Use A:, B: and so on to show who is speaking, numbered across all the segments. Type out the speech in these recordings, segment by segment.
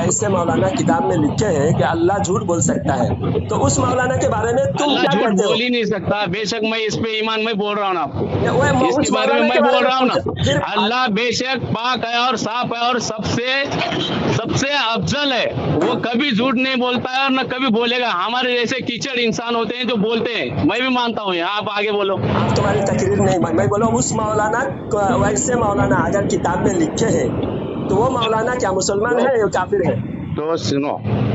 A: वैसे मौलाना किताब में लिखे हैं कि अल्लाह झूठ बोल सकता है, तो उस मौलाना के बारे में तुम
B: अल्लाह
A: क्या
B: झूठ
A: कहते हो?
B: बोल ही नहीं सकता। बेशक मैं इस पे ईमान में बोल रहा हूँ ना आपको,
A: वो
B: इसके
A: उस
B: बारे में
A: मौलाना के
B: मैं
A: बारे
B: बोल
A: में
B: रहा हूँ ना।
A: पूछा फिर
B: अल्लाह बेशक पाक है और साफ है और सबसे अफजल है। वो कभी झूठ नहीं बोलता है और न कभी बोलेगा। हमारे जैसे कीचड़ इंसान होते हैं जो बोलते हैं, मैं भी मानता हूँ। यहाँ आप आगे बोलो।
A: आप तुम्हारी तकरीर नहीं, मैं बोला उस मौलाना वैसे मौलाना अगर किताब में लिखे हैं तो वो मौलाना क्या मुसलमान है या काफिर है?
B: तो सुनो,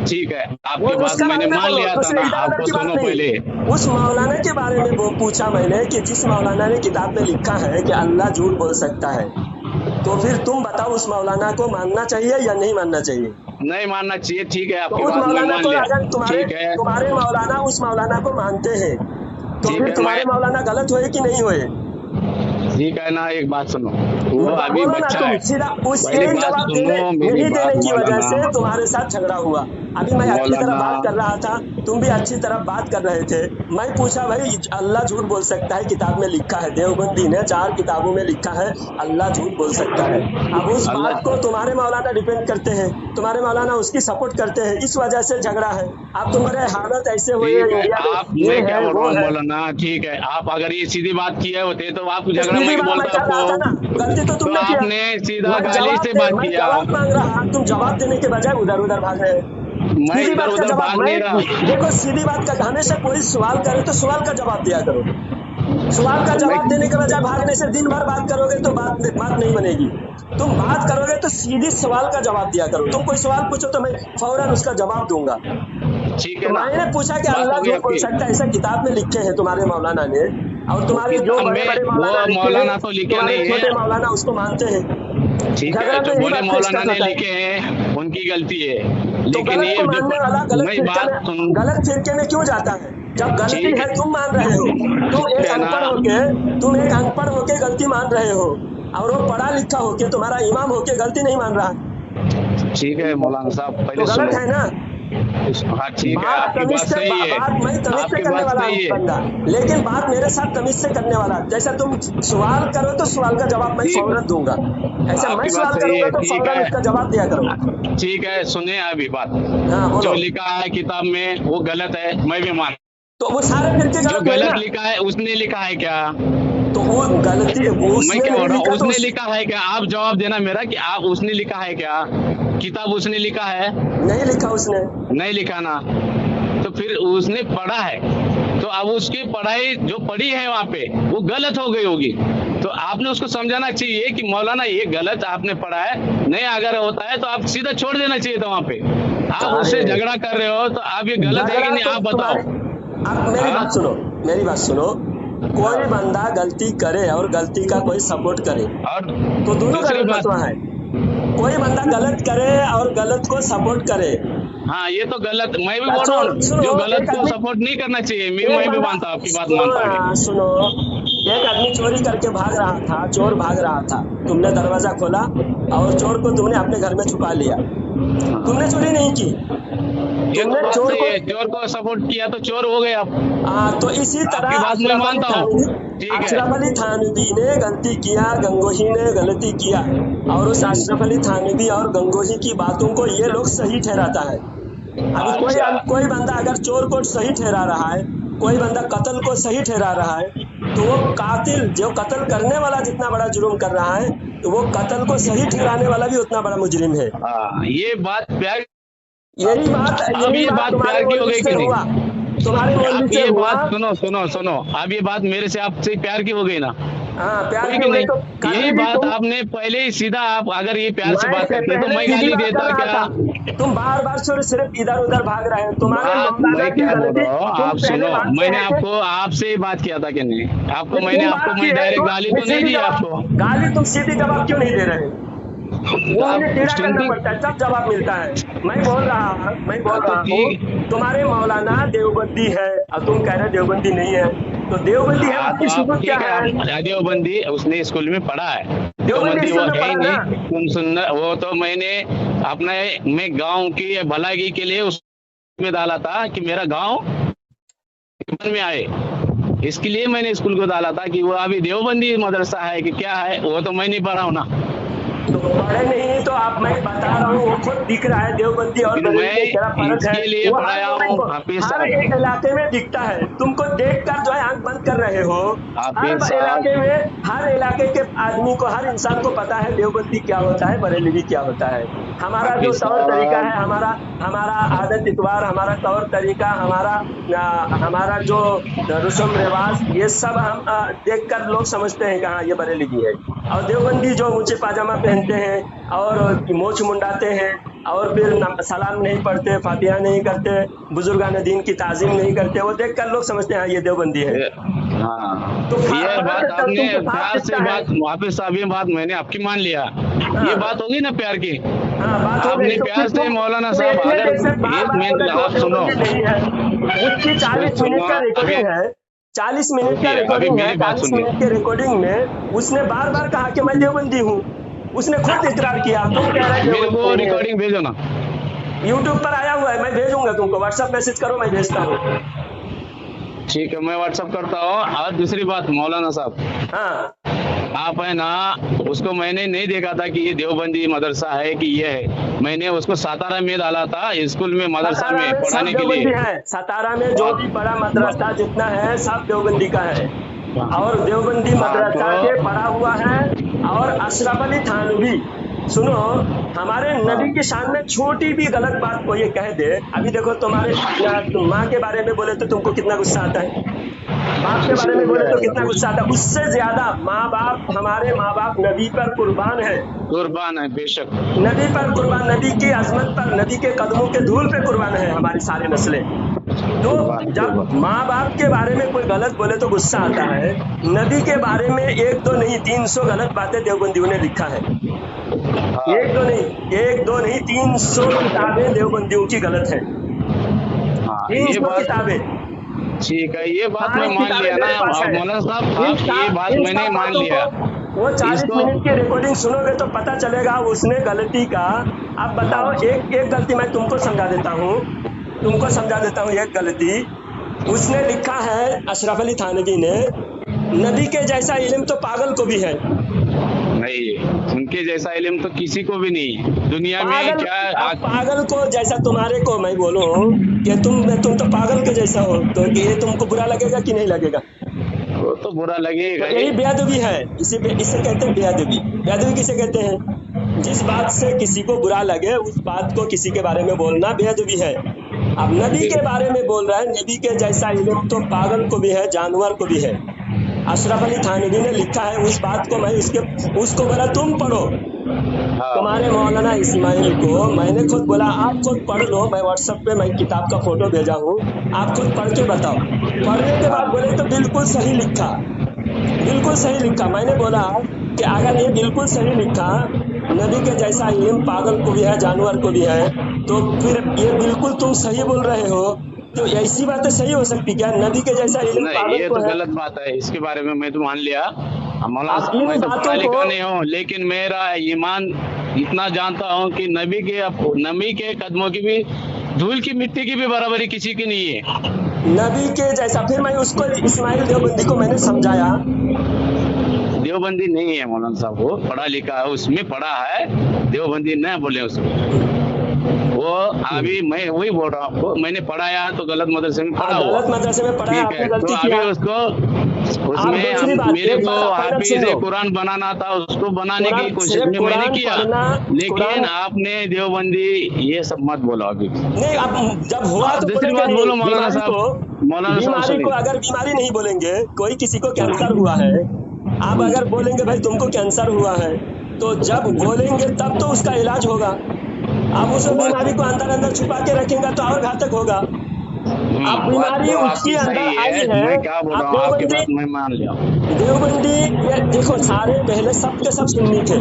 B: ठीक है,
A: वो
B: आपकी बात
A: उसका
B: मैंने
A: बारे में
B: मान
A: बोलो,
B: लिया था
A: दूसरे
B: ना।
A: इधर उधर
B: आपको
A: की बात
B: सुनो पहले।
A: नहीं। उस मौलाना के बारे में वो पूछा मैंने कि जिस मौलाना ने किताब में लिखा है कि अल्लाह झूठ बोल सकता है, तो फिर तुम बताओ उस मौलाना को मानना चाहिए या नहीं मानना चाहिए?
B: नहीं मानना चाहिए, ठीक है,
A: तो
B: आपकी
A: उस
B: बात मैं
A: मौलाना
B: मान
A: को
B: लिया।
A: अगर तुम्हारे
B: ठीक है,
A: तुम्हारे मौलाना उस मौलाना को मानते हैं तो
B: ठीक
A: फिर
B: है,
A: तुम्हारे मौलाना गलत हुए कि नहीं हुए?
B: ठीक है ना, एक बात सुनो। वो अभी
A: बोलो ना
B: बच्चा
A: तुम
B: है।
A: सीधा। उस
B: पहली
A: एक
B: बात
A: जवाब देने
B: सुनो, मेरी
A: नहीं
B: बात
A: देने की वजह
B: मौलाना।
A: से तुम्हारे साथ झगड़ा हुआ। अभी मैं अच्छी तरह
B: मौलाना,
A: बात कर रहा था, तुम भी अच्छी तरह बात कर रहे थे। मैं पूछा भाई अल्लाह झूठ बोल सकता है, किताब में लिखा है, देवबंदी ने 4 किताबों में लिखा है अल्लाह झूठ बोल सकता है। अब उस बात को
B: अल्लाह,
A: तुम्हारे मौलाना डिपेंड करते हैं, तुम्हारे मौलाना उसकी सपोर्ट करते हैं, इस वजह से झगड़ा है। अब तुम्हारे हालत ऐसे हुए
B: ठीक है,
A: इंडिया
B: आप,
A: में ये
B: मैं क्या
A: है
B: बोल रहा
A: वो
B: हूँ
A: है।
B: मौलाना, ठीक है, आप अगर ये सीधी बात किए होते तो आप
A: तो
B: झगड़ा
A: सीधी
B: मैं
A: बात मैं
B: बोलता
A: कर रहा था ना,
B: आपको।
A: गलती तो
B: तो
A: तुमने किया।
B: आपने सीधा गाली से बात
A: मैं
B: किया।
A: जवाब मांग रहा, तुम जवाब देने के बजाय उधर उधर भाग रहे हो।
B: मैं
A: सीधी
B: इधर
A: बात का
B: उधर
A: जवाब
B: भाग
A: मैं
B: नहीं रहा।
A: देखो, सीधी बात का हमेशा कोई सवाल करे तो सवाल का जवाब दिया करो। सवाल का
B: तो मैं,
A: जवाब देने के बजाय भागने से दिन भर बात करोगे तो बात नहीं बनेगी। तुम बात करोगे तो सीधी सवाल का जवाब दिया करो। तुम कोई सवाल पूछो तो मैं फौरन उसका जवाब दूंगा।
B: ठीक है
A: तो
B: ना,
A: मैंने पूछा कि
B: बात
A: अल्लाह
B: हो गई
A: झूठ बोल
B: आपकी।
A: सकता है, ऐसा किताब में लिखे हैं तुम्हारे मौलाना ने, और
B: वो
A: तुम्हारे जो
B: किताब
A: बड़े बड़े
B: में वो
A: मौलाना लिखे हैं,
B: मौलाना तो लिखे
A: तुम्हारे
B: नहीं
A: छोटे
B: है।
A: मौलाना उसको मानते हैं।
B: ठीक है,
A: झगड़ा तो
B: जो
A: यही
B: बड़े
A: बात पे
B: मौलाना
A: स्टार्ट
B: ने
A: होता है।
B: लिखे हैं उनकी गलती है,
A: तो
B: लेकिन
A: गलत
B: ये
A: को
B: जो
A: मानने वाला गलत
B: मैं
A: फिरके
B: बात सुन,
A: में क्यों जाता है? जब गलती
B: ठीक
A: है
B: है,
A: तुम मान रहे हो,
B: ठीक है ना,
A: तुम एक अनपढ़ होके गलती मान रहे हो, और वो पढ़ा लिखा होके तुम्हारा इमाम होके गलती नहीं मान रहा है,
B: ठीक है मौलाना साहब,
A: तो
B: पहले
A: गलत
B: सुनो।
A: है ना।
B: हाँ ठीक है,
A: बात
B: आपकी
A: तमीज
B: बात
A: से
B: सही है,
A: बात मैं तमीज से
B: आपकी
A: करने
B: बात
A: वाला
B: सही है।
A: बंदा, लेकिन बात मेरे साथ तमीज से करने वाला। जैसा तुम सवाल करो तो सवाल का जवाब मैं
B: ठीक,
A: फौरन दूंगा, ऐसा मैं
B: आपकी बात
A: सवाल
B: सही
A: करूंगा
B: है,
A: तो
B: ठीक
A: फौरन
B: है,
A: उसका जवाब दिया करो।
B: ठीक है, सुनिए अभी बात।
A: हाँ
B: जो
A: बोलो।
B: लिखा है किताब में वो गलत है, मैं भी मान।
A: तो वो सारे फिरके
B: जो
A: गलत हुए
B: गलत
A: ना।
B: लिखा है उसने लिखा है क्या?
A: तो वो गलती वो
B: मैं
A: उसने
B: क्या बोल
A: नहीं
B: रहा हूँ,
A: लिखा तो
B: उसने लिखा है क्या? आप जवाब देना मेरा कि आप, उसने लिखा है क्या? किताब उसने लिखा है?
A: नहीं लिखा उसने।
B: नहीं लिखा ना, तो फिर उसने पढ़ा है, तो अब उसकी पढ़ाई जो पढ़ी है वहां पे वो गलत हो गई होगी। तो आपने उसको समझाना चाहिए कि मौलाना ये गलत आपने पढ़ा है, नहीं अगर होता है तो आप सीधा छोड़ देना चाहिए था वहां पे। आप उससे झगड़ा कर रहे हो तो आप ये गलत है कि नहीं, आप बताओ।
A: आप मेरी
B: हाँ?
A: बात सुनो, मेरी बात सुनो। कोई बंदा गलती करे और गलती का कोई सपोर्ट करे
B: और
A: तो दोनों
B: दूसरी
A: गलत
B: बात,
A: फतवा है। कोई बंदा गलत करे और गलत को सपोर्ट करे,
B: हाँ ये तो गलत, मैं भी बोल रहा हूँ
A: सुनो,
B: जो गलत
A: एक
B: को
A: आदमी
B: सपोर्ट नहीं करना चाहिए,
A: एक
B: मैं भी
A: बंदा
B: मानता हूँ, आपकी बात
A: सुनो
B: मानता
A: ना,
B: हूँ।
A: सुनो। एक आदमी चोरी करके भाग रहा था, चोर भाग रहा था, तुमने दरवाजा खोला और चोर को तुमने अपने घर में छुपा लिया। तुमने चोरी नहीं की,
B: ये तो
A: तुमने
B: बात
A: चोर
B: सही
A: को
B: है, चोर को सपोर्ट किया तो चोर हो गया।
A: तो इसी तरह
B: आपकी बात मैं मानता हूँ, ठीक है।
A: अशरफ अली थानवी ने गलती किया, गंगोही ने गलती किया, और उस अशरफ अली थानवी और गंगोही की बातों को ये लोग सही ठहराता है। अभी
B: अच्छा,
A: कोई बंदा अगर चोर को सही ठहरा रहा है, कोई बंदा कत्ल को सही ठहरा रहा है, तो वो कातिल जो कत्ल करने वाला जितना बड़ा जुर्म कर रहा है, तो वो कत्ल को सही ठहराने वाला भी उतना बड़ा मुजरिम है।
B: हाँ ये बात प्यार,
A: यही
B: अब ये बात
A: तुम्हारे
B: प्यार की हो
A: मौलवी
B: गई
A: से
B: कि
A: हुआ,
B: नहीं?
A: तुम्हारे
B: आप
A: मौलवी से
B: ये
A: हुआ।
B: बात सुनो सुनो सुनो, अब ये बात मेरे से आपसे प्यार की हो गई ना,
A: हाँ प्यार
B: हुई
A: की
B: कि
A: हो गई
B: नहीं?
A: तो कर
B: यही
A: भी
B: बात
A: तुम।
B: आपने पहले ही सीधा, आप अगर ये प्यार से
A: मैं
B: बात
A: से
B: करते तो
A: पहले
B: मैं
A: सीधी
B: गाली
A: बात कर
B: देता
A: रहा
B: क्या?
A: था, तुम बार बार सिर्फ इधर उधर भाग रहे हो। तुम्हारे
B: बात
A: मौलाना
B: मैं
A: की
B: क्या बोल
A: गलती,
B: रहा हूँ,
A: तुम
B: आप
A: पहले
B: सुनो,
A: बात
B: मैंने
A: किए थे।
B: आपको आपसे ही बात किया था कि नहीं? आपको
A: तुम
B: मैंने
A: बात
B: आपको
A: की
B: मैं
A: है
B: डायरेक्ट
A: तो
B: गाली तो नहीं
A: सीधी
B: दी
A: जवाब,
B: आपको?
A: गाली तुम सीधी जवाब क्यों नहीं दे रहे?
B: तो
A: वो मुझे
B: आप
A: टेढ़ा करना
B: सुनती,
A: पड़ता है तब जवाब मिलता है। मैं बोल
B: तो
A: रहा
B: ठीक,
A: हूँ तुम्हारे मौलाना देवबंदी है और तुम कह रहे देवबंदी नहीं है, तो देवबंदी है
B: हाँ तो
A: उसकी
B: आप
A: सबूत क्या
B: ठीक है,
A: है?
B: आप देवबंदी उसने स्कूल में पढ़ा है,
A: देवबंदी
B: देवबंदी वो
A: स्कूल में
B: है ही
A: पढ़ा ना।
B: नहीं, तुम सुन, वो तो मैंने अपने, मैं गांव की भलाई के लिए उसमें डाला था कि मेरा गांव में आए, इसके लिए मैंने स्कूल को डाला था कि वो अभी देवबंदी मदरसा है कि क्या है, वो तो मैं नहीं पढ़ा हूँ ना।
A: तो पढ़े नहीं तो आप, मैं बता रहा हूँ, वो खुद दिख रहा है देवबंदी और
B: लेकिन
A: बरेलवी में क्या
B: मैं
A: फर्क है।
B: इसके लिए
A: वो
B: पढ़ाया हूँ हाफिज
A: हर
B: साहब।
A: एक इलाके में दिखता है, तुमको देखकर जो है आंख बंद कर रहे हो। हर
B: हाफिज
A: इलाके
B: साहब,
A: में, हर इलाके के आदमी को, हर इंसान को पता है देवबंदी क्या होता है, बरेलवी क्या होता है। हमारा जो
B: हाफिज
A: तौर तरीका
B: साहब,
A: है, हमारा हमारा आदत इतवार, हमारा तौर तरीका, हमारा जो रस्म रिवाज, ये सब हम देखकर लोग समझते हैं कि हाँ ये बरेलवी है। और देवबंदी जो ऊंचे पाजामा पहनते हैं और मोछ मुंडाते हैं और फिर सलाम नहीं पढ़ते, फातिहा नहीं करते, बुजुर्गान दीन की ताजीम नहीं करते, वो देखकर लोग समझते हैं हाँ ये देवबंदी है।
B: हाँ,
A: तो
B: ये बात
A: फर्क
B: आपने
A: तुमको साफ
B: प्यार से
A: दिखता है।
B: बात, हाफिज साहब ये बात मैंने आपकी मान लिया।
A: हाँ।
B: ये बात होगी ना प्यार की।
A: हाँ, बात हो गई।
B: आपने
A: तो
B: प्यार
A: फिर
B: से मौलाना
A: तुम
B: साहब,
A: इतने
B: अगर
A: देर से बार
B: एक
A: बार
B: मिनट
A: बोले तो
B: आप सुनो,
A: देवबंदी नहीं है। उसकी 40
B: सुनो,
A: मिनट का
B: अभी
A: रिकॉर्डिंग है, 40 मिनट का
B: रुकिए, अभी
A: रिकॉर्डिंग है।
B: मेरी बात
A: 40
B: सुनिए।
A: मिनट के रिकॉर्डिंग में उसने बार बार कहा कि मैं देवबंदी हूँ। उसने खुद इकरार किया, तुम कह रहे
B: मेरे
A: देवबंदी
B: को
A: नहीं है।
B: रिकॉर्डिंग भेजो ना।
A: यूट्यूब पर आया हुआ है, मैं भेजूंगा तुमको, व्हाट्सएप मैसेज करो, मैं भेजता हूँ।
B: ठीक है, मैं व्हाट्सअप करता हूँ। और दूसरी बात मौलाना साहब,
A: हाँ,
B: आप है ना, उसको मैंने नहीं देखा था कि ये देवबंदी मदरसा है कि ये है। मैंने उसको सातारा में डाला था स्कूल में, मदरसा
A: सतारा
B: में
A: में सब
B: पढ़ाने के
A: देवबंदी
B: लिए।
A: है। सतारा में जो भी बड़ा मदरसा जितना है सब देवबंदी का है, और देवबंदी मदरसा के
B: तो
A: पढ़ा हुआ है। और अशरफ अली थानवी, सुनो, हमारे नबी की शान में छोटी भी गलत बात को ये कह दे। अभी देखो तुम्हारे माँ के बारे में बोले तो तुमको कितना गुस्सा आता है, बाप के बारे में बोले तो कितना गुस्सा आता है। उससे ज्यादा माँ बाप, हमारे माँ बाप नबी पर कुर्बान है,
B: कुर्बान है बेशक।
A: नबी पर कुर्बान, नबी की अजमत पर, नबी के कदमों के धूल पे कुर्बान है हमारी सारी नस्लें। तो जब माँ बाप के बारे में कोई गलत बोले तो गुस्सा आता है, नबी के बारे में 1 2 नहीं 300 गलत बातें देवबंदियों ने लिखा है। 1 2 नहीं 300 किताबें देवबंदियों की गलत है।
B: हाँ, ये
A: 300
B: बात
A: किताबें,
B: ठीक है, ये बात मैं
A: सारी
B: मान
A: किताबें
B: लिया ना
A: मेरे पास है।
B: मौलाना साहब, आप ये बात
A: इन
B: मैंने
A: सब
B: मान
A: बातों
B: लिया।
A: को वो 40
B: इसको
A: मिनट की रिकॉर्डिंग सुनोगे तो पता चलेगा उसने गलती का। अब बताओ, एक गलती मैं तुमको समझा देता हूँ, एक गलती उसने लिखा है, अशरफ अली थानवी ने, नबी के जैसा इल्म तो पागल को भी है।
B: नहीं, उनके जैसा इल्म तो किसी को भी नहीं है दुनिया में। क्या
A: अब पागल को जैसा तुम्हारे को मैं बोलूं कि तुम तो पागल के जैसा हो, तो ये तुमको बुरा लगेगा कि नहीं लगेगा?
B: वो तो बुरा लगेगा
A: तो यही बेअदबी है, इसे कहते हैं बेअदबी। बेअदबी किसे कहते हैं? जिस बात से किसी को बुरा लगे उस बात को किसी के बारे में बोलना बेअदबी है। अब नबी के बारे में बोल रहा है, नबी के जैसा इल्म तो पागल को भी है, जानवर को भी है। अशरफ अली थानवी ने लिखा है उस बात को, मैं उसको बोला तुम पढ़ो। तुम्हारे मौलाना इस्माइल को मैंने खुद बोला आप खुद पढ़ लो, मैं व्हाट्सएप पे मैं किताब का फोटो भेजा हूँ, आप खुद पढ़ के बताओ। पढ़ने के बाद बोले तो बिल्कुल सही लिखा, बिल्कुल सही लिखा। मैंने बोला कि अगर ये बिल्कुल सही लिखा, नबी के जैसा इल्म पागल को भी है, जानवर को भी है, तो फिर ये बिल्कुल तुम सही बोल रहे हो। तो ऐसी बातें सही हो सकती क्या? नबी के जैसा इल्म पागल
B: ये
A: को
B: तो
A: है।
B: गलत बात है, इसके बारे में मैं तो मान लिया मौलाना
A: आप
B: साहब,
A: इन
B: मैं तो
A: बातों
B: पढ़ा लिखा
A: को,
B: नहीं हूँ, लेकिन मेरा ईमान इतना जानता हूँ कि नबी के कदमों की भी, धूल की मिट्टी की भी बराबरी किसी की नहीं है।
A: नबी के जैसा। फिर मैं उसको, इस्माइल देवबंदी को मैंने समझाया,
B: देवबंदी नहीं है मौलाना साहब, वो पढ़ा लिखा है, उसमें पढ़ा है, देवबंदी न बोले उसको। वो अभी मैं वही बोल रहा हूँ आपको, मैंने पढ़ाया तो गलत मदरसे में पढ़ा हुआ,
A: गलत मदरसे में पढ़ा,
B: ठीक
A: आपने
B: है।
A: गलती
B: तो
A: किया।
B: अभी उसमें
A: दूसरी बात,
B: मेरे
A: एक
B: को
A: बात आप
B: हाफिज कुरान बनाना था, उसको बनाने की कोशिश में मैंने किया, लेकिन आपने देवबंदी ये सब मत बोलो अभी।
A: नहीं, अब जब हुआ तो
B: दूसरी
A: बोलेंगे
B: बात
A: नहीं।
B: बोलो मौलाना
A: बीमारी
B: साहब,
A: को,
B: मौलाना साहब
A: बीमारी को
B: सुनिए।
A: अगर बीमारी नहीं बोलेंगे, कोई किसी को कैंसर हुआ है, आप अगर बोलेंगे भाई तुमको कैंसर हुआ है, तो जब बोलेंगे तब तो उसका इलाज होगा। आप उस बीमारी को अंदर अंदर छुपा के रखेंगे तो और घातक होगा। अब बीमारी उसके अंदर आई है।
B: मैं क्या बोल रहा हूँ, आपकी बात मैं मान लिया।
A: देवबंदी, ये देखो, सारे पहले सब के सब सुन्नी थे,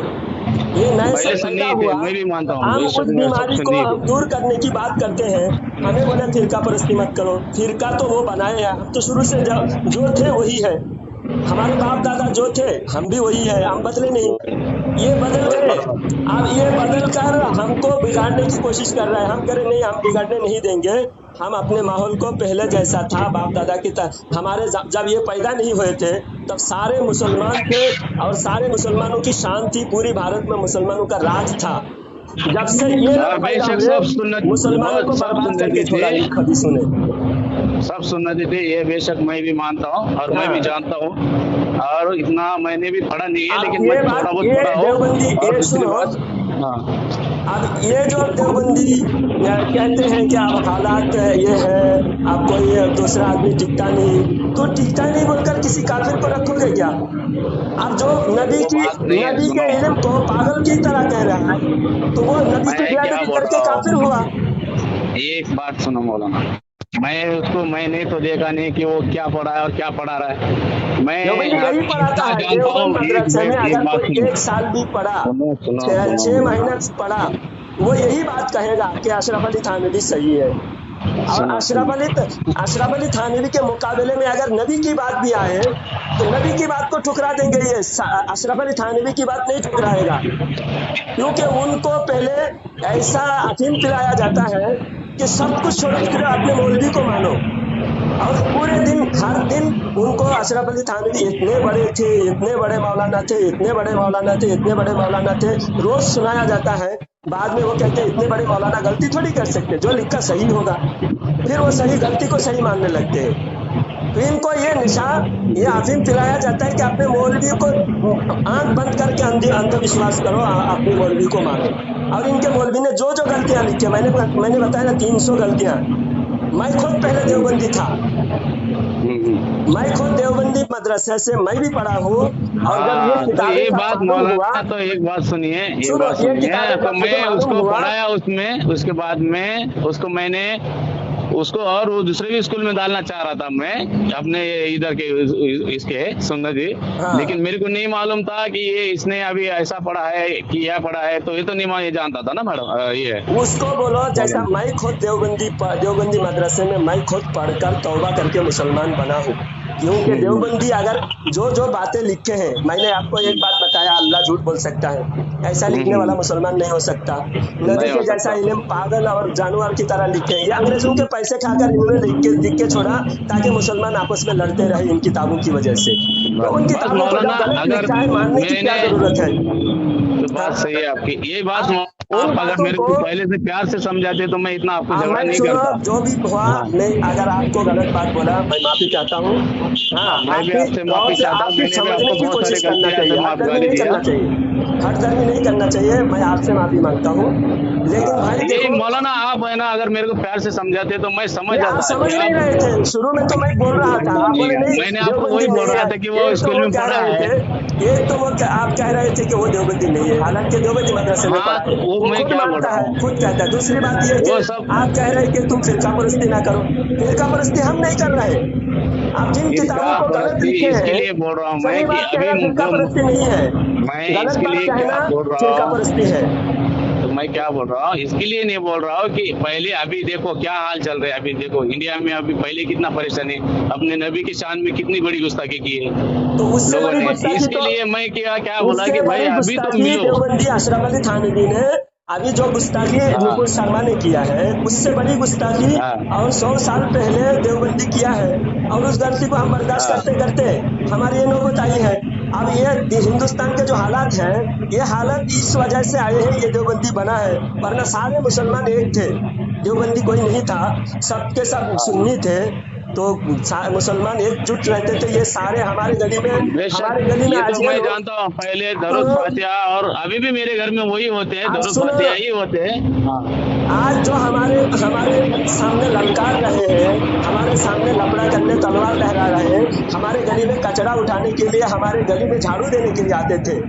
A: ये नए से पैदा हुआ।
B: मैं भी मानता हूँ,
A: हम उस बीमारी को हम दूर करने की बात करते हैं। हमें बोले फिरका परस्ती मत करो, फिरका तो वो बनाए हैं, हम तो शुरू से जो थे वही है, हमारे बाप दादा जो थे हम भी वही है, हम बदले नहीं। ये बदल गए। अब ये बदल कर हमको बिगाड़ने की कोशिश कर रहा है। हम कह रहे नहीं, हम बिगाड़ने नहीं देंगे। हम अपने माहौल को पहले जैसा था बाप दादा की तरह, हमारे जब ये पैदा नहीं हुए थे तब सारे मुसलमान थे और सारे मुसलमानों की शान थी, पूरी भारत में मुसलमानों का राज था। जब से ये लोग पैदा
B: बेशक
A: हुए
B: सब सुन्नत,
A: मुसलमानों को
B: सब
A: बर्बाद करके
B: सुन्नती
A: छोड़ा।
B: थे,
A: कभी सुने?
B: सब सुन्नती थे, ये बेशक मैं भी मानता हूँ और मैं
A: हाँ।
B: भी जानता हूँ, और इतना मैंने भी पढ़ा नहीं है,
A: अब
B: लेकिन
A: ये
B: मैं
A: बात,
B: थोड़ा बहुत
A: ये
B: पढ़ा
A: देवबंदी,
B: हो। और
A: एक
B: दूसरी
A: सुनो,
B: बात, हाँ
A: अब ये जो देवबंदी कहते हैं कि अब हालात ये है, अब कोई दूसरा आदमी टिकता नहीं, तो टिकता नहीं बोलकर किसी काफिर को रखोगे क्या? अब जो नबी
B: वो बात नहीं है,
A: के
B: सुनो,
A: इल्म को पागल की तरह कह रहा है, तो वो नबी की
B: मैं क्या
A: बेअदबी
B: बोल
A: करके
B: रहा
A: काफिर
B: हूँ,
A: हुआ।
B: एक बात सुनो मौलाना, मैंने तो देखा नहीं कि वो क्या पढ़ा है और क्या पढ़ा रहा है। मैं
A: देवबंदी यही पढ़ाता है
B: जानता
A: देवबंद
B: हूँ,
A: मदरसे में।
B: एक
A: अगर
B: बात
A: कोई
B: सुनो,
A: 1 साल भी पढ़ा,
B: सुनो सुनो
A: 6
B: सुनो,
A: महीने पढ़ा, वो यही बात कहेगा कि अशरफ अली थानवी सही है। और अशरफ अली थानवी के मुकाबले में अगर नबी की बात भी आए तो नबी की बात को ठुकरा देंगे। ये अशरफ अली थानवी की बात नहीं ठुकराएगा, क्योंकि उनको पहले ऐसा अफीम पिलाया जाता है कि सब कुछ छोड़ो, फिर अपने मौलवी को मानो। और पूरे दिन, हर दिन उनको अशरफ अली थानवी इतने बड़े थे, इतने बड़े मौलाना थे, इतने बड़े मौलाना थे, इतने बड़े मौलाना थे, रोज सुनाया जाता है। बाद में वो कहते हैं इतने बड़े मौलाना गलती थोड़ी कर सकते, जो लिखा सही होगा। फिर वो सही गलती को सही मानने लगते हैं। तो इनको ये निशा, ये अफीम पिलाया जाता है कि अपने मौलवी को आंख बंद करके अंधविश्वास करो, अपने मौलवी को मानो। और इनके मौलवी ने जो जो गलतियां लिखी, मैंने बताया ना 300 गलतियां। मैं खुद पहले देवबंदी था, मैं खुद देवबंदी मदरसे से मैं भी पढ़ा हूँ। और जब ये किताबें
B: ये
A: का
B: बात
A: मालूम हुआ,
B: मौलाना, तो एक बात सुनिए,
A: सुनो, ये किताबें
B: तो
A: का मुझे
B: मैं
A: मालूम
B: उसको
A: हुआ,
B: पढ़ाया उसमें, उसके बाद में उसको मैंने उसको और वो दूसरे भी स्कूल में डालना चाह रहा था मैं, अपने इधर के इसके सुन्नत जी,
A: हाँ।
B: लेकिन मेरे को नहीं मालूम था कि ये इसने अभी ऐसा पढ़ा है कि यह पढ़ा है, तो ये तो नहीं ये जानता था ना मैडम, ये
A: उसको बोलो जैसा मैं खुद देवबंदी मदरसे में मैं खुद पढ़कर तौबा करके मुसलमान बना हूँ। क्योंकि देवबंदी अगर जो बातें लिखे हैं, मैंने आपको एक बात बताया, अल्लाह झूठ बोल सकता है, ऐसा लिखने वाला मुसलमान नहीं हो सकता। नबी के जैसा इल्म पागल और जानवर की तरह लिखे। ये अंग्रेजों के पैसे खाकर इन्होंने लिख के छोड़ा ताकि मुसलमान आपस में लड़ते रहे इन किताबों की वजह से। तो उन किताबों को जब गलत लिखा है, मानने की क्या जरूरत है?
B: तो बात सही है आपकी, ये बात आप अगर मेरे को पहले से प्यार से समझाते तो मैं इतना आपको झगड़ा नहीं करता।
A: जो भी हुआ, मैं अगर आपको गलत बात बोला, मैं माफी चाहता हूँ। हाँ,
B: मैं भी आपसे माफी चाहता हूँ,
A: समझने की कोशिश करना चाहिए, हठधर्मी नहीं करना चाहिए, हठधर्मी नहीं करना चाहिए। मैं आपसे माफी मांगता हूँ। लेकिन भाई देखो
B: मौलाना, आप है ना, अगर मेरे को प्यार से समझाते तो मैं समझ जाता।
A: आप समझ नहीं रहे थे, शुरू में तो मैं बोल रहा था, आप बोले नहीं,
B: मैंने आपको वही बोल रहा था कि वो स्कूल में पढ़ा है।
A: एक तो वो आप कह रहे थे कि वो देवबंदी नहीं है, हालांकि देवबंदी मदरसे में पढ़ा है,
B: वो मैं
A: खुद
B: क्या बोल
A: मानता
B: रहा
A: है,
B: हूँ।
A: खुद कहता है। दूसरी बात ये कि आप कह रहे हैं कि तुम फिरका परस्ती ना करो, फिरका परस्ती हम नहीं कर रहे। आप जिन किताबों को गलत लिखे हैं,
B: इसके लिए बोल रहा हूँ मैं
A: सही बात कहना फिरका परस्ती नहीं है, गलत बात कहना फिरका परस्ती है।
B: तो मैं क्या बोल रहा हूँ, इसके लिए नहीं बोल रहा हूँ कि पहले अभी देखो क्या हाल चल रहा है। अभी देखो इंडिया में अभी पहले कितना परेशानी, अपने नबी की शान में कितनी बड़ी गुस्ताखी की है
A: तो उससे
B: लोगों
A: बड़ी
B: ने।
A: गुस्ताखी
B: इसके लिए मैं क्या बोला कि भाई अभी तो मिलो।
A: देवबंदी अशरफ अली थानवी ने अभी जो गुस्ताखी नुपुर शर्मा ने किया है, उससे बड़ी गुस्ताखी और 100 साल पहले देवबंदी किया है। और उस गलती को हम बर्दाश्त करते करते हमारी ये नौबत आई है। अब ये हिंदुस्तान के जो हालात हैं, ये हालात इस वजह से आए हैं, ये देवबंदी बना है। वरना सारे मुसलमान एक थे, देवबंदी कोई नहीं था, सबके सब सुन्नी थे। तो मुसलमान एकजुट रहते थे। ये सारे हमारे गली में आज
B: मैं जानता हूँ, पहले दरूद फातिहा, और अभी भी मेरे घर में वही होते हैं, दरूद फातिहा ही होते हैं।
A: आज जो हमारे सामने ललकार रहे हैं, हमारे सामने लपड़ा करने तलवार लहरा रहे हैं, हमारे गली में कचरा उठाने के लिए, हमारे गली में झाड़ू देने के लिए आते थे,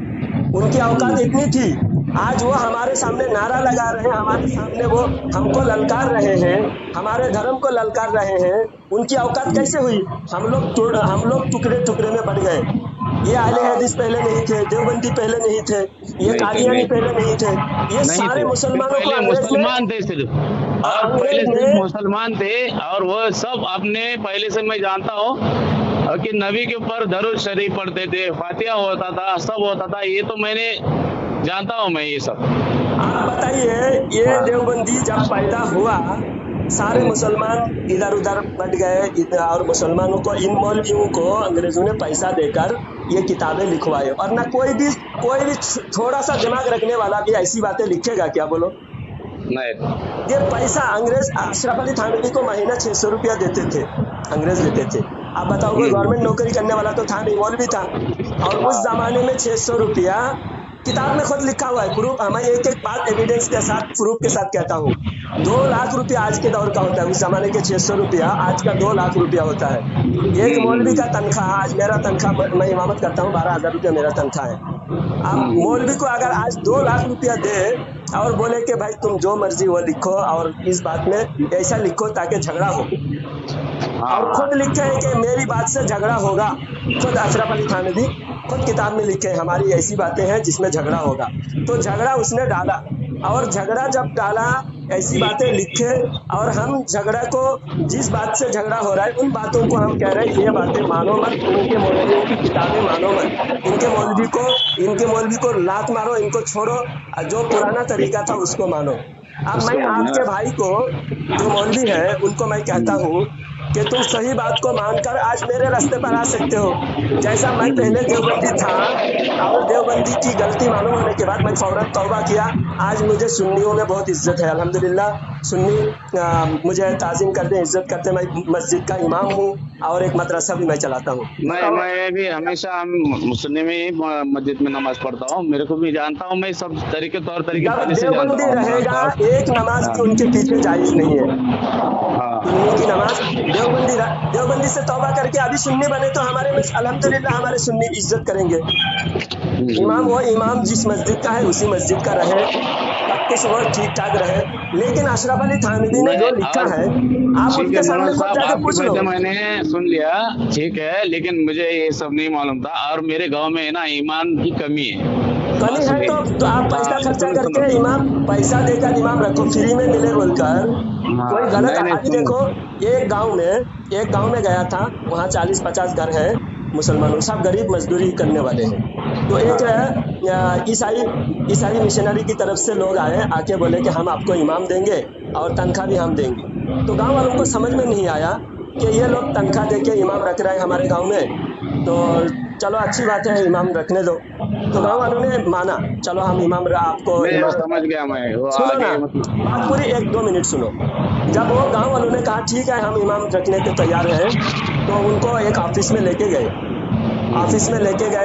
A: उनकी औकात इतनी थी। आज वो हमारे सामने नारा लगा रहे हैं, हमारे सामने वो हमको ललकार रहे हैं, हमारे धर्म को ललकार रहे हैं। उनकी औकात कैसे हुई? हम लोग टुकड़े टुकड़े में बढ़ गए। ये आले हदीस पहले नहीं थे, देवबंदी पहले नहीं थे, ये कादियानी पहले नहीं थे, ये सारे मुसलमानों को
B: मुसलमान थे सिर्फ, और पहले सिर्फ मुसलमान थे। और वो सब अपने पहले से मैं जानता हूँ कि नबी के ऊपर दरूद शरीफ पढ़ते थे, फातिहा होता था, सब होता था। ये तो मैंने जानता हूँ मैं ये सब।
A: आप बताइए, ये देवबंदी जब पैदा हुआ सारे मुसलमान इधर उधर बट गए और मुसलमानों को, इन मौलवियों को अंग्रेजों ने पैसा देकर ये किताबें लिखवाए, और ना कोई भी थोड़ा सा दिमाग रखने वाला भी ऐसी बातें लिखेगा क्या, बोलो?
B: नहीं,
A: ये पैसा अंग्रेज अशरफ अली थानवी को महीना 600 रुपया देते थे, अंग्रेज देते थे। आप बताओ, कोई गवर्नमेंट नौकरी करने वाला तो था नहीं, मौलवी था, और उस जमाने में 600 रुपया किताब में खुद लिखा हुआ है, प्रूफ। मैं एक एक बात एविडेंस के साथ, प्रूफ के साथ कहता हूँ। 2 लाख रुपया आज के दौर का होता है, उस जमाने के 600 रुपया आज का 2 लाख रुपया होता है। एक मौलवी का तनख्वाह, आज मेरा तनख्वाह, मैं इमामत करता हूँ, 12,000 रुपया मेरा तनख्वाह है। आप मौलवी को अगर आज 2 लाख रुपया दे और बोले कि भाई तुम जो मर्जी वो लिखो, और इस बात में ऐसा लिखो ताकि झगड़ा हो, और खुद लिखे हैं कि मेरी बात से झगड़ा होगा, खुद अशरफ अली थानवी खुद किताब में लिखे हमारी ऐसी बातें हैं जिसमें झगड़ा होगा, तो झगड़ा उसने डाला, और झगड़ा जब डाला ऐसी बातें लिखे, और हम झगड़ा को, जिस बात से झगड़ा हो रहा है उन बातों को हम कह रहे हैं ये बातें मानो मत, इनके मौलवियों की किताबें मानो मत, इनके मौलवी को लात मारो, इनको छोड़ो, जो पुराना तरीका था उसको मानो। अब मैं आपके भाई को, जो मौलवी है, उनको मैं कहता हूँ कि तुम सही बात को मानकर आज मेरे रास्ते पर आ सकते हो। जैसा मैं पहले देवबंदी था और देवबंदी की गलती मालूम होने के बाद मैं फौरन तौबा किया। आज मुझे सुन्नियों में बहुत इज्जत है, अल्हम्दुलिल्लाह। सुन्नी मुझे ताज़ीम करते, इज्जत करते। मैं मस्जिद का इमाम हूँ और एक मदरसा भी मैं चलाता हूँ।
B: मैं भी हमेशा सुन्नी में ही मस्जिद में नमाज पढ़ता हूँ, मेरे को भी जानता हूँ मैं सब तरीके तौर तरीके से
A: देवबंदी रहेगा, एक नमाज भी उनके पीछे जायज नहीं है। सुन्नी की नमाज, देवबंदी से तौबा करके अभी सुन्नी बने तो हमारे में अल्हम्दुलिल्लाह हमारे सुन्नी इज्जत करेंगे। इमाम वो इमाम जिस मस्जिद का है उसी मस्जिद का रहे, सब कुछ वो ठीक ठाक रहे। लेकिन अशरफ अली थानवी ने जो लिखा है आप उनके सामने खुद जाकर पूछ लो।
B: मैंने सुन लिया, ठीक है, लेकिन मुझे ये सब नहीं मालूम था, और मेरे गांव में ना ईमान की कमी है
A: तो आप पैसा खर्चा करके इमाम, पैसा देकर इमाम रखो, फ्री में मिले बोलकर कोई गलत। अभी देखो, एक गांव में गया था, वहाँ 40-50 घर है मुसलमानों, सब गरीब मजदूरी करने वाले हैं। तो एक ईसाई मिशनरी की तरफ से लोग आए, आके बोले कि हम आपको इमाम देंगे और तनख्वाह भी हम देंगे। तो गांव वालों को समझ में नहीं आया कि ये लोग तनख्वाह देके इमाम रख रहे हैं हमारे गांव में, तो चलो अच्छी बात है इमाम रखने दो। तो गांव वालों ने माना, चलो हम इमाम आपको
B: समझ गया मैं।
A: सुनो ना, बात पूरी 1-2 मिनट सुनो। जब वो गांव वालों ने कहा ठीक है हम इमाम रखने के तैयार हैं, तो उनको एक ऑफिस में लेके गए।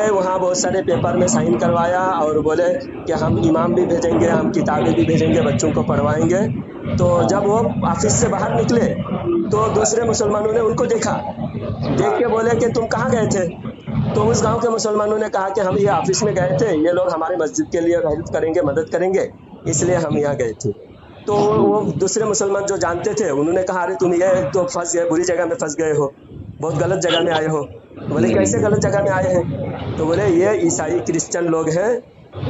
A: वहाँ बहुत सारे पेपर में साइन करवाया और बोले कि हम इमाम भी भेजेंगे, हम किताबें भी भेजेंगे, बच्चों को पढ़वाएंगे। तो जब वो ऑफिस से बाहर निकले तो दूसरे मुसलमानों ने उनको देख के बोले कि तुम कहाँ गए थे? तो उस गांव के मुसलमानों ने कहा कि हम ये ऑफिस में गए थे, ये लोग हमारे मस्जिद के लिए हेल्प करेंगे, मदद करेंगे, इसलिए हम यहाँ गए थे। तो वो दूसरे मुसलमान जो जानते थे उन्होंने कहा अरे तुम ये तो फंस गए, बुरी जगह में फंस गए हो, बहुत गलत जगह में आए हो। बोले कैसे गलत जगह में आए हैं? तो बोले ये ईसाई क्रिश्चियन लोग हैं,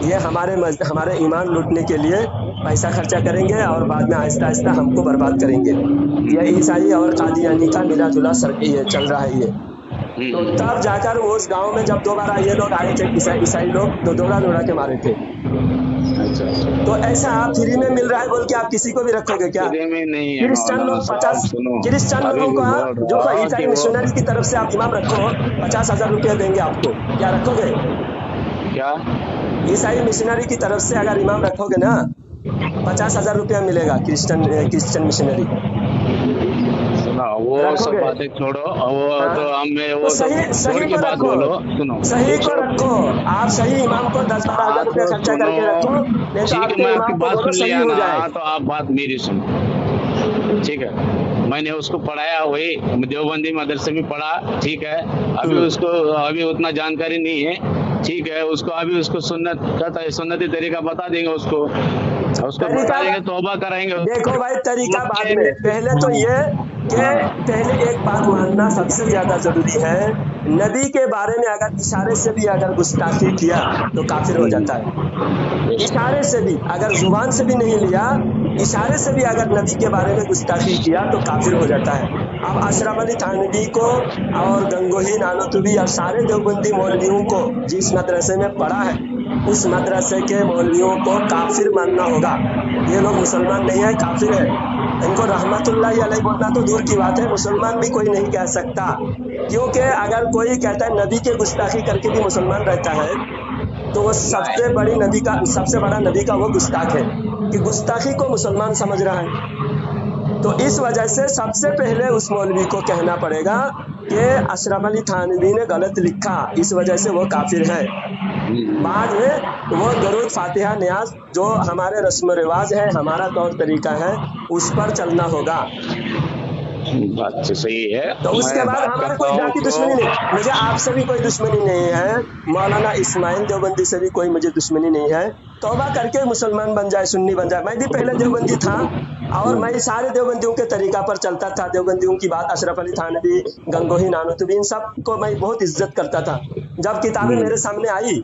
A: ये हमारे ईमान लूटने के लिए पैसा खर्चा करेंगे और बाद में आहिस्ता आहिस्ता हमको बर्बाद करेंगे। ये ईसाई और कादियानी का मिला जुला ये चल रहा है ये। तो तब जाकर उस गांव में जब दोबारा ये लोग आए थे ईसाई लोग, तो दौड़ा के मारे थे। तो ऐसा आप फ्री में मिल रहा है बोल के आप किसी को भी रखोगे क्या? क्रिश्चियन लोग 50 क्रिश्चियन लोगों को जो ईसाई मिशनरी की तरफ से आप इमाम रखो, 50,000 रुपया देंगे आपको, क्या रखोगे?
B: क्या
A: ईसाई मिशनरी की तरफ से अगर इमाम रखोगे ना 50,000 रुपया मिलेगा क्रिश्चियन मिशनरी।
B: वो सब बातें छोड़ो, वो तो हमें वो
A: सही की बात बोलो। सुनो, सही को रखो, आप सही इमाम को 10-12 हजार रुपया खर्चा करके रखो, नहीं तो आपके इमाम को बोलो सही हो जाए।
B: तो आप बात मेरी सुनो, ठीक है, मैंने उसको पढ़ाया, वही देवबंदी मदरसे में पढ़ा, ठीक है। अभी उतना जानकारी नहीं है, ठीक है। उसको सुन्नती तरीका बता देंगे, उसको बता देंगे, तौबा कराएंगे।
A: देखो भाई, तरीका बाद में, पहले तो ये कि पहले एक बात मानना सबसे ज्यादा जरूरी है, नबी के बारे में अगर इशारे से भी अगर गुस्ताखी किया तो काफिर हो जाता है। इशारे से भी, अगर जुबान से भी नहीं लिया, इशारे से भी अगर नबी के बारे में गुस्ताखी किया तो काफिर हो जाता है। अब अशरफ अली थानवी को और गंगोही नानोतवी और सारे देवबंदी मौलवियों को जिस मदरसे में पढ़ा है उस मदरसे के मौलवियों को काफिर मानना होगा। ये लोग मुसलमान नहीं है, काफिर है। इनको रहमतुल्लाह अलैह बोलना तो दूर की बात है, मुसलमान भी कोई नहीं कह सकता। क्योंकि अगर कोई कहता है नबी के गुस्ताखी करके भी मुसलमान रहता है, तो वो सबसे बड़ा नबी का वो गुस्ताख है कि गुस्ताखी को मुसलमान समझ रहा है। तो इस वजह से सबसे पहले उस मौलवी को कहना पड़ेगा कि अशरफ अली थानवी ने गलत लिखा, इस वजह से वो काफिर है। बाद में वो दरूद फातिहा न्याज जो हमारे रस्म रिवाज है, हमारा तौर तरीका है, उस पर चलना होगा।
B: बात तो सही है।
A: तो उसके बाद हमारा कोई जाति दुश्मनी नहीं, मुझे आपसे भी कोई दुश्मनी नहीं है, मौलाना इस्माइल देवबंदी से भी कोई मुझे दुश्मनी नहीं है। तौबा करके मुसलमान बन जाए, सुन्नी बन जाए। मैं भी पहले देवबंदी था और मैं सारे देवबंदियों के तरीका पर चलता था। देवबंदियों की बात, अशरफ अली थानवी, गंगोही नानोतुबी, इन सब को मैं बहुत इज्जत करता था। जब किताबें मेरे सामने आई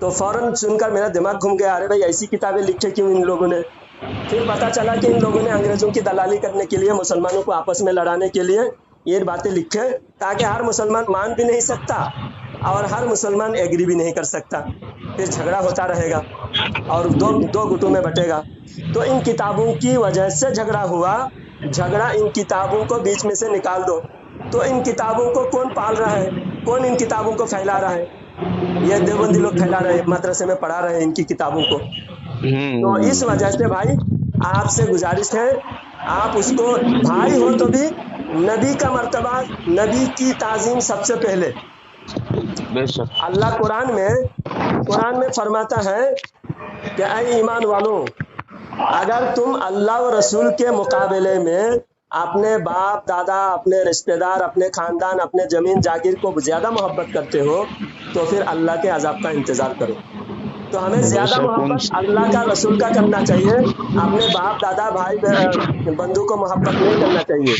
A: तो फौरन सुनकर मेरा दिमाग घूम गया, अरे भाई ऐसी किताबें लिखे क्यों इन लोगों ने। फिर पता चला कि इन लोगों ने अंग्रेजों की दलाली करने के लिए, मुसलमानों को आपस में लड़ाने के लिए ये बातें लिखे, ताकि हर मुसलमान मान भी नहीं सकता और हर मुसलमान एग्री भी नहीं कर सकता। फिर झगड़ा होता रहेगा और दो गुटों में बटेगा। तो इन किताबों की वजह से झगड़ा हुआ। झगड़ा इन किताबों को बीच में से निकाल दो। तो इन किताबों को कौन पाल रहा है, कौन इन किताबों को फैला रहा है? ये देवबंदी लोग फैला रहे हैं, मदरसे में पढ़ा रहे हैं इनकी किताबों को। तो इस वजह से भाई आपसे गुजारिश है, आप उसको भाई हो तो भी नबी का मर्तबा, नबी की ताजीम सबसे पहले। अल्लाह कुरान में फरमाता है कि ऐ ईमान वालों, अगर तुम अल्लाह और रसूल के मुकाबले में अपने बाप दादा, अपने रिश्तेदार, अपने खानदान, अपने जमीन जागीर को ज्यादा मोहब्बत करते हो तो फिर अल्लाह के अजाब का इंतजार करो। तो हमें ज्यादा मोहब्बत अल्लाह का, रसूल का करना चाहिए। अपने बाप दादा, भाई बंधु को मोहब्बत नहीं करना चाहिए,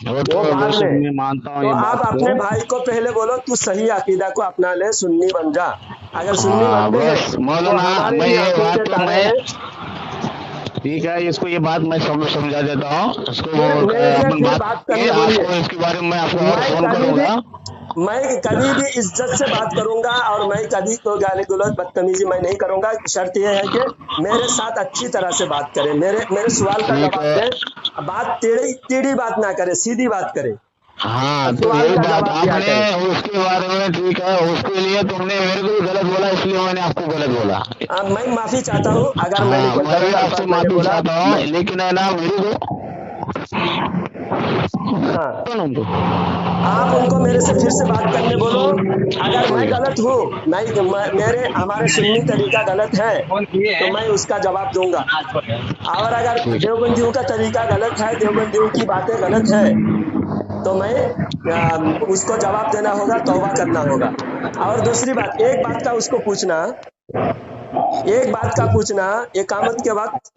A: वो बाद में। तो आप अपने भाई को पहले बोलो तू सही अकीदा को अपना ले, सुन्नी बन जा। अगर सुन्नी बनते हैं तो हमारे आंखों के तारे हैं।
B: ठीक है, इसको ये बात मैं समझा देता हूँ। इसको इसके बारे में मैं आपको और फोन करूंगा।
A: मैं कभी भी इज्जत से बात करूंगा और मैं कभी कोई गाली गलौज बदतमीजी मैं नहीं करूंगा। शर्त यह है कि मेरे साथ अच्छी तरह से बात करें, मेरे सवाल का जवाब दें, बात टेढ़ी बात ना करे, सीधी बात करे।
B: हाँ, तो यही बात आपने उसके बारे में, ठीक है, उसके लिए तुमने मेरे को भी गलत बोला, इसलिए मैंने आपको गलत बोला।
A: मैं माफी चाहता हूँ अगर मैंने
B: आपसे माफी चाहता हूँ, लेकिन है ना मेरे को
A: आप उनको मेरे से फिर से बात करने बोलो। अगर मैं गलत हूँ, हमारे सुन्नी तरीका गलत है तो मैं उसका जवाब दूंगा। और अगर देवबंदियों का तरीका गलत है, देवबंदियों की बातें गलत है, तो मैं उसको जवाब देना होगा, तौबा करना होगा। और दूसरी बात, एक बात का पूछना, इकामत के वक्त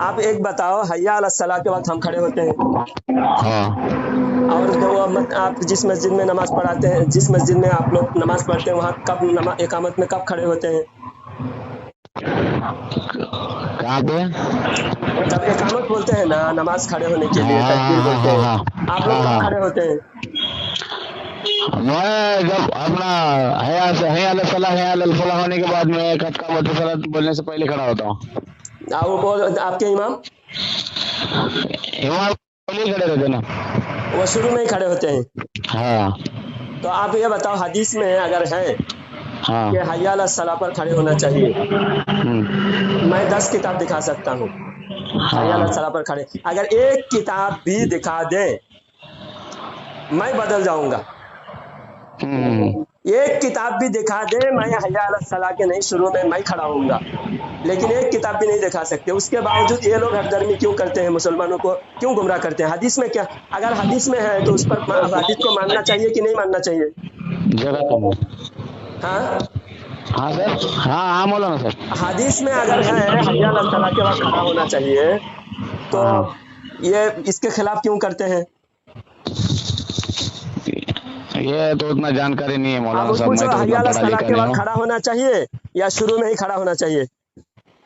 A: आप एक बताओ, हैया अला सलाह के वक्त हम खड़े होते हैं। और तो आप जिस मस्जिद में नमाज पढ़ाते हैं, जिस मस्जिद में आप लोग नमाज पढ़ते हैं, वहाँ कब इकामत में कब खड़े होते हैं?
B: कहाँ पे?
A: जब इकामत बोलते हैं ना, नमाज खड़े होने के लिए तकबीर बोलते हैं, आप लोग कब खड़े होते हैं?
B: मैं जब अपना हैया अला सलाह होने के बाद में इकामत सलात बोलने से पहले खड़ा होता हूँ।
A: आपके इमाम
B: पहले खड़े रहते ना,
A: वो शुरू में ही खड़े होते हैं।
B: हाँ,
A: तो आप ये बताओ, हदीस में अगर है कि हैया अला सलाह पर खड़े होना चाहिए, मैं 10 किताब दिखा सकता हूँ हैया अला सलाह पर खड़े। अगर एक किताब भी दिखा दे मैं बदल जाऊंगा। एक किताब भी दिखा दे, मैं हैया अला सलाह के नहीं, शुरू में मैं खड़ा होऊंगा। लेकिन एक किताब भी नहीं दिखा सकते। उसके बावजूद ये लोग हरदर्मी क्यों करते हैं, मुसलमानों को क्यों गुमराह करते हैं? हदीस में क्या, अगर हदीस में है तो उस पर हदीस को मानना चाहिए कि नहीं मानना चाहिए?
B: जगह कम है।
A: हाँ
B: सर, हाँ मौलाना सर,
A: हदीस में अगर है हैया अला सलाह के वक्त खड़ा होना चाहिए, तो ये इसके खिलाफ क्यों करते हैं?
B: ये तो उतना जानकारी नहीं है मौलाना साहब।
A: मैं तो हैया अला सलाह के वक्त खड़ा होना चाहिए या शुरू में ही खड़ा होना चाहिए?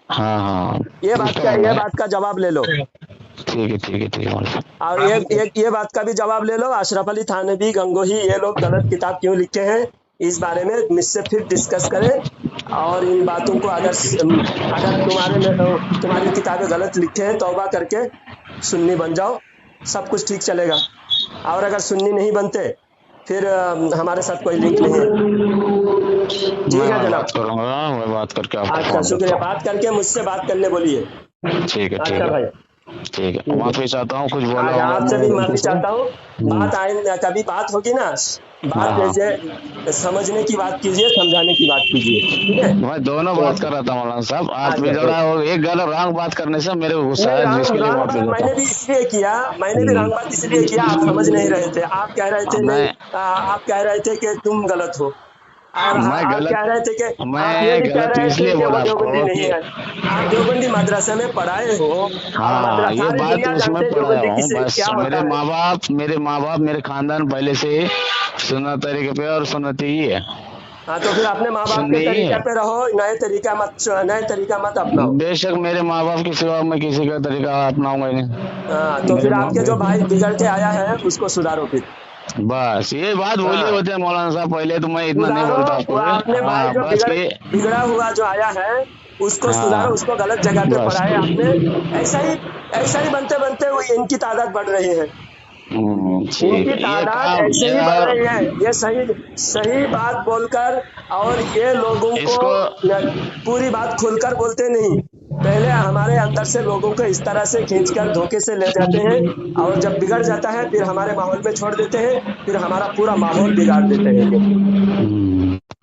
B: हाँ,
A: ये बात का जवाब ले लो।
B: ठीक है मौलाना।
A: और ये बात का भी जवाब ले लो, अशरफ अली थानवी, गंगोही, ये लोग गलत किताब क्यों लिखे हैं, इस बारे में मुझसे फिर डिस्कस करें। और इन बातों को अगर तुम्हारी किताबें गलत लिखे हैं, तौबा करके सुन्नी बन जाओ, सब कुछ ठीक चलेगा। और अगर सुन्नी नहीं बनते फिर हमारे साथ कोई लिंक नहीं है। ठीक है जनाब,
B: बात करूंगा, मैं बात करके आपको
A: अच्छा
B: फोन
A: शुक्रिया,
B: करता
A: बात करके मुझसे बात करने बोलिए।
B: हूँ। ठीक है, ठीक
A: अच्छा भाई,
B: है, ठीक है। माफी चाहता हूँ, कुछ बोला
A: आज
B: होगा
A: आपसे भी
B: मैं
A: माफी
B: गलती से।
A: चाहता हूँ। बात आए कभी बात होगी ना, बात
B: हाँ,
A: जैसे समझने की बात कीजिए, समझाने की बात कीजिए, ठीक है।
B: मैं दोनों
A: तो
B: बात कर रहा था मौलाना साहब, आप भी
A: अच्छा
B: जरा एक गलत रॉन्ग बात करने से मेरे को गुस्सा
A: नहीं,
B: है, जिसके लिए
A: रंग
B: माफी
A: बात
B: चाहता
A: मैंने भी इसलिए किया, मैंने भी रंग बात इसलिए किया, आप समझ नहीं रहे थे। आप कह रहे थे
B: हूँ।
A: नहीं, आप कह रहे थे कि तुम गलत हो, और
B: मैं
A: आप
B: गलत
A: कह रहे थे कि आप ये
B: मैं
A: भी कह
B: गलत
A: रहे थे
B: इसलिए
A: कि वो
B: बोला
A: देवबंदी
B: आपको
A: नहीं
B: कि
A: है। आप देवबंदी मदरसे में पढ़ाए हो, और
B: हाँ, ये
A: सारी
B: बात
A: दुनिया
B: उसमें
A: जानते हैं
B: पढ़ाया
A: देवबंदी
B: हूँ।
A: किसे
B: बस
A: क्या होता है।
B: मेरे माँ बाप मेरे खानदान पहले से ही सुन्नत तरीके पे और सुन्नती ही है,
A: हाँ, तो फिर अपने माँ बाप के
B: सुन्नी ही
A: तरीका
B: है।
A: पे रहो, नए तरीका मत अपनाओ।
B: बेशक मेरे माँ बाप के सिवा मैं किसी का तरीका अपनाऊंगा ही
A: हाँ,
B: नहीं।
A: तो
B: मेरे
A: फिर
B: माँ
A: आपके जो भाई
B: बाप
A: बिगड़ के आया है उसको सुधारो फिर।
B: बस ये बात बोलिए
A: हाँ,
B: होते हैं मौलाना साहब, पहले तो मैं इतना नहीं
A: सुधारो।
B: बोलता
A: वो
B: आपको भी।
A: आपने भाई
B: हाँ,
A: जो
B: बस कि
A: बिगड़ा हुआ जो आया है उसको सुधारो,
B: हाँ,
A: उसको गलत जगह पे
B: बस
A: पढ़ाए आपने। ऐसा ही ऐसा ही बनते बनते वो इनकी तादाद बढ़ रही है,
B: ठीक
A: इनकी
B: है, ये
A: तादाद
B: काम
A: ऐसे ही बढ़
B: यार,
A: रही है। ये सही सही बात बोलकर, और ये लोगों को
B: इसको
A: पूरी बात खुलकर बोलते नहीं, पहले हमारे अंदर से लोगों को इस तरह से खींचकर धोखे से ले जाते हैं, और जब बिगड़ जाता है फिर हमारे माहौल में छोड़ देते हैं, फिर हमारा पूरा माहौल बिगाड़ देते हैं ये।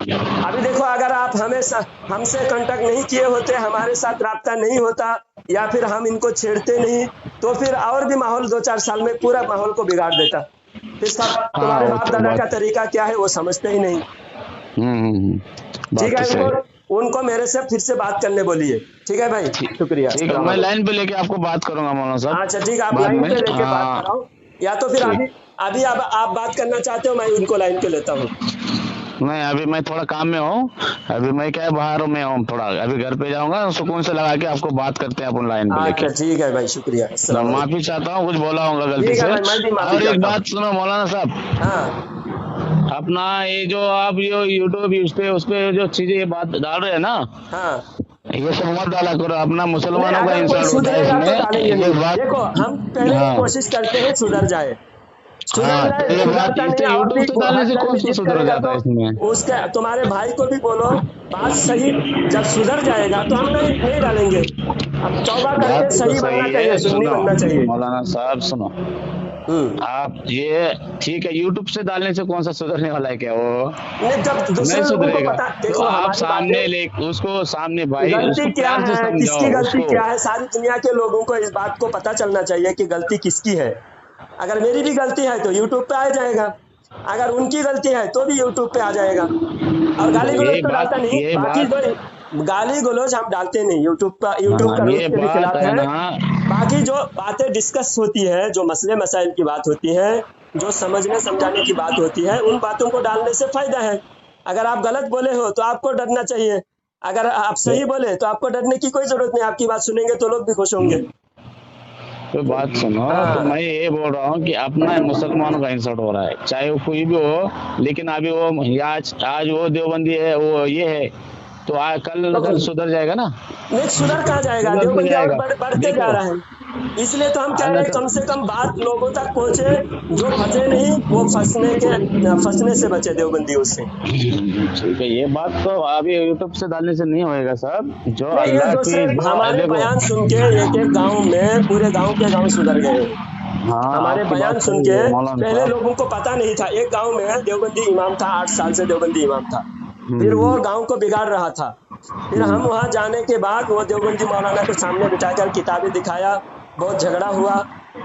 A: अभी देखो, अगर आप हमसे कांटेक्ट नहीं किए होते, हमारे साथ राब्ता नहीं होता, या फिर हम इनको छेड़ते नहीं, तो फिर और भी माहौल 2-4 साल में पूरा माहौल को बिगाड़ देता। फिर सब
B: हाँ,
A: तुम्हारे
B: वो
A: बाप
B: तो
A: दादा का
B: बात
A: तरीका क्या है वो समझते ही नहीं। ठीक
B: बात तो
A: है,
B: सही है।
A: उनको मेरे से फिर से बात करने बोलिए। ठीक है भाई, शुक्रिया,
B: ठीक है,
A: अस्सलाम
B: मैं
A: वालेकुम।
B: लाइन पे लेके आपको बात करूंगा मौलाना साहब
A: अच्छा ठीक है, आप
B: बाद
A: लाइन
B: में।
A: पे लेके बात
B: हाँ,
A: कराओ, या तो फिर
B: ठीक।
A: अभी अभी अब आप बात करना चाहते हो, मैं उनको लाइन पे लेता हूँ।
B: नहीं, अभी मैं थोड़ा काम में हूँ, अभी मैं क्या है बाहर में हूँ थोड़ा, अभी घर पे जाऊंगा, सुकून से लगा के आपको बात करते हैं अपन लाइन पे लेके।
A: अच्छा ठीक है भाई, शुक्रिया,
B: मैं
A: अस्सलाम वालेकुम।
B: माफी चाहता हूँ, कुछ बोला होगा गलती
A: ठीक है
B: से।
A: भाई, मैं भी माफी
B: और एक
A: चाहता हूँ।
B: बात सुनो मौलाना साहब,
A: हाँ
B: अपना ये जो आप ये यूट्यूब उस पे जो चीजें ये बात डाल रहे हैं ना,
A: हाँ,
B: ये सब मत डाला करो, अपना
A: नहीं
B: मुसलमानों का
A: अगर कोई
B: इंसल्ट होता है
A: सुधरेगा तो
B: इसमें,
A: डालेंगे
B: ये
A: नहीं।
B: बात।
A: देखो, हम पहले ही
B: हाँ,
A: कोशिश करते हैं सुधर जाए, सुधर
B: हाँ,
A: जाए,
B: तो ये बात
A: सुधरता
B: इस
A: नहीं और
B: यूट्यूब
A: भी
B: से डालने
A: हर
B: से कौन
A: जन्म
B: सा
A: जिद
B: सुधर
A: करेगा
B: जाता
A: तो
B: है इसमें?
A: उसके तुम्हारे भाई को भी बोलो बात सही। जब सुधर जाएगा तो हम नहीं नहीं डालेंगे। अब तौबा
B: बात
A: करके
B: तो
A: सही बनना
B: सही
A: चाहिए,
B: है,
A: सुन्नी
B: सुनो
A: बनना चाहिए।
B: मौलाना साहब, सुनो,
A: हम्म,
B: आप ये ठीक है, यूट्यूब से डालने से कौन सा सुधरने वाला है क्या वो?
A: नहीं, जब
B: नहीं
A: दूसरे लोगों को
B: सुधरेगा,
A: पता,
B: तो
A: देखो
B: आप
A: हमारी बातें,
B: सामने ले उसको, सामने भाई
A: गलती
B: उसको
A: क्या
B: प्यार से
A: है,
B: समझाओ
A: किसकी गलती
B: उसको।
A: क्या है, सारी दुनिया के लोगों को इस बात को पता चलना चाहिए कि गलती किसकी है। अगर मेरी भी गलती है तो यूट्यूब पे आ जाएगा, अगर उनकी गलती है तो भी यूट्यूब पे आ जाएगा। और गाली
B: तो
A: गलौज तो डालता नहीं, बाकी जो गाली गलौज हम डालते नहीं यूट्यूब पर, यूट्यूब
B: हाँ,
A: का रूल्स
B: ये
A: के भी
B: बात
A: खिलाफ
B: है
A: है।
B: ना।
A: बाकी जो बातें डिस्कस होती है, जो मसले मसाइल की बात होती है, जो समझने समझाने की बात होती है, उन बातों को डालने से फायदा है। अगर आप गलत बोले हो तो आपको डरना चाहिए, अगर आप
B: तो,
A: सही बोले तो आपको डरने की कोई जरूरत नहीं, आपकी बात सुनेंगे तो लोग भी खुश होंगे।
B: तो बात सुनो, तो
A: हाँ,
B: मैं ये बोल रहा हूँ कि अपना मुसलमानों का इंसल्ट हो रहा है, चाहे वो कोई भी हो, लेकिन अभी वो आज वो देवबंदी है, वो ये है, तो कल
A: तो
B: सुधर जाएगा ना,
A: नहीं, सुधर कहाँ जाएगा,
B: सुधर तो
A: देवबंदी और
B: जाएगा।
A: बढ़ते जा
B: देखो,
A: रहा है। इसलिए तो हम कह रहे
B: अल्लाह
A: हैं
B: का
A: कम से कम बात लोगों तक पहुंचे, जो फंसे नहीं वो फंसने से बचे देवबंदियों से।
B: ठीक है, ये बात तो अभी यूट्यूब से डालने से नहीं होएगा साहब, जो
A: नहीं, ये
B: अल्लाह
A: दूसरे
B: की जो
A: हमारे
B: देखो।
A: बयान सुन के एक एक गांव में पूरे गांव के गांव सुधर गए हैं।
B: हाँ,
A: हमारे
B: आपकी
A: बयान
B: बात
A: सुन
B: सही
A: के,
B: है मौलाना
A: पहले
B: साहब।
A: लोगों को पता नहीं था, एक गांव में देवबंदी इमाम था, 8 साल से देवबंदी इमाम था, फिर वो गांव को बिगाड़ रहा था। फिर हम वहां जाने के बाद वो देवबंदी मौलाना को सामने बिठाकर किताबें दिखाया, बहुत झगड़ा हुआ।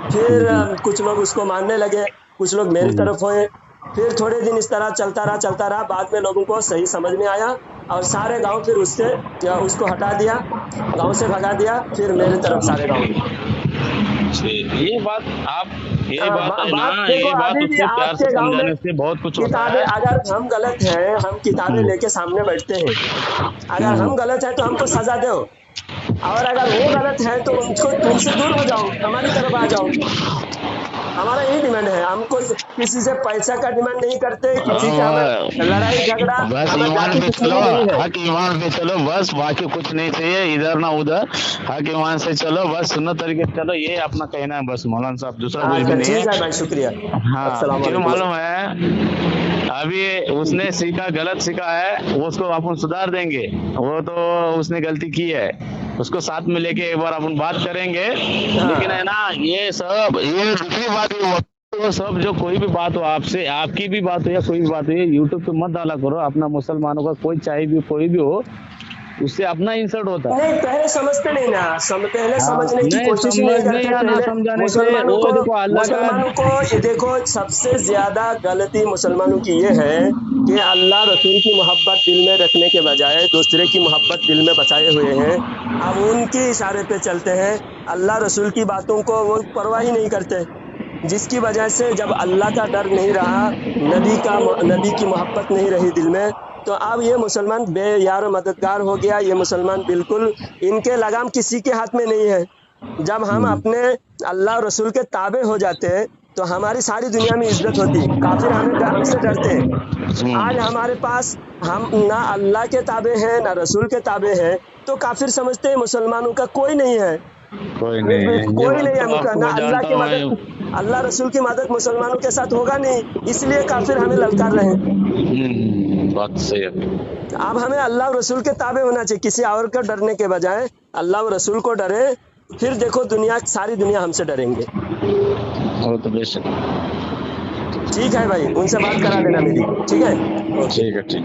A: फिर कुछ लोग उसको मानने लगे, कुछ लोग मेरी तरफ हुए। फिर थोड़े दिन इस तरह चलता रहा, बाद में लोगों को सही समझ में आया, और सारे गांव फिर उसको हटा दिया, गांव से भगा दिया, फिर मेरे तरफ सारे गांव में।
B: ये बात आप, ये बात है ना,
A: बात देखो,
B: ये बात
A: अभी भी
B: उससे प्यार से
A: आपके गांव में
B: समझाने से बहुत कुछ होता
A: किताबें,
B: है।
A: अगर हम गलत हैं हम किताबें लेके सामने बैठते हैं, अगर हम गलत हैं तो हमको सजा दो, और अगर वो गलत है तो उनसे दूर हो जाओ, हमारी तरफ आ जाओ। हमारा यही डिमांड है, हम कोई किसी से पैसा का डिमांड नहीं करते, किसी का हमें लड़ाई झगड़ा,
B: बस
A: हमें
B: ईमान
A: जाति
B: पे
A: दुश्मनी
B: चलो,
A: नहीं है।
B: हक ईमान पे चलो बस, बाकी कुछ नहीं चाहिए, इधर ना उधर, हक ईमान से चलो बस, सुन्नत तरीके से चलो, ये अपना कहना है बस मौलाना साहब, दूसरा कुछ भी
A: अच्छा
B: नहीं
A: ठीक है
B: है।
A: भाई, शुक्रिया।
B: हाँ,
A: अस्सलाम
B: क्यों
A: वालेकुम।
B: मालूम है, अभी उसने सीखा, गलत सीखा है, वो उसको अपन सुधार देंगे, वो तो उसने गलती की है, उसको साथ में लेके एक बार अपन बात करेंगे। लेकिन है ना, ये दूसरी बात, वो सब जो कोई भी बात हो आपसे, आपकी भी बात हो या कोई भी बात हो, ये यूट्यूब पे मत डाला करो, अपना मुसलमानों का कोई चाहे भी कोई भी हो, उससे अपना इंसल्ट होता है।
A: नहीं, पहले समझते नहीं ना, पहले
B: हाँ,
A: समझने की
B: नहीं
A: कोशिश ही नहीं
B: समझने
A: करते।
B: या ना
A: पहले
B: समझाने से
A: मुसलमानों
B: वो
A: को
B: देखो अल्लाह का।
A: मुसलमानों को ये देखो, सबसे ज्यादा गलती मुसलमानों की ये है कि अल्लाह रसूल की मोहब्बत दिल में रखने के बजाय दूसरे की मोहब्बत दिल में बसाए हुए हैं। अब उनके इशारे पे चलते हैं, अल्लाह रसूल की बातों को वो परवाह ही नहीं करते, जिसकी वजह से जब अल्लाह का डर नहीं रहा, नबी की मोहब्बत नहीं रही दिल में, तो अब ये मुसलमान बेयार मददगार हो गया। ये मुसलमान बिल्कुल, इनके लगाम किसी के हाथ में नहीं है। जब हम अपने अल्लाह और रसूल के ताबे हो जाते हैं तो हमारी सारी दुनिया में इज्जत होती, काफिर हमसे डरते हैं। आज हमारे पास हम ना अल्लाह के ताबे हैं ना रसूल के ताबे हैं, तो काफिर समझते हैं मुसलमानों का कोई नहीं है,
B: कोई नहीं है, ये
A: कोई
B: बात
A: नहीं
B: तो
A: है।
B: आपको
A: ना
B: मैं
A: अल्लाह
B: जानता
A: की
B: हूँ
A: मदद, अल्लाह रसूल की मदद मुसलमानों के साथ होगा नहीं, इसलिए काफिर हमें ललकार रहे हैं।
B: बात सही है।
A: अब हमें अल्लाह और रसूल के ताबे होना चाहिए, किसी और को डरने के बजाय अल्लाह और रसूल को डरे, फिर देखो सारी दुनिया हमसे डरेंगे।
B: वो तो बेशक।
A: ठीक है भाई, उनसे बात करा देना मेरी, ठीक है, ओके।
B: ठीक है, ठीक।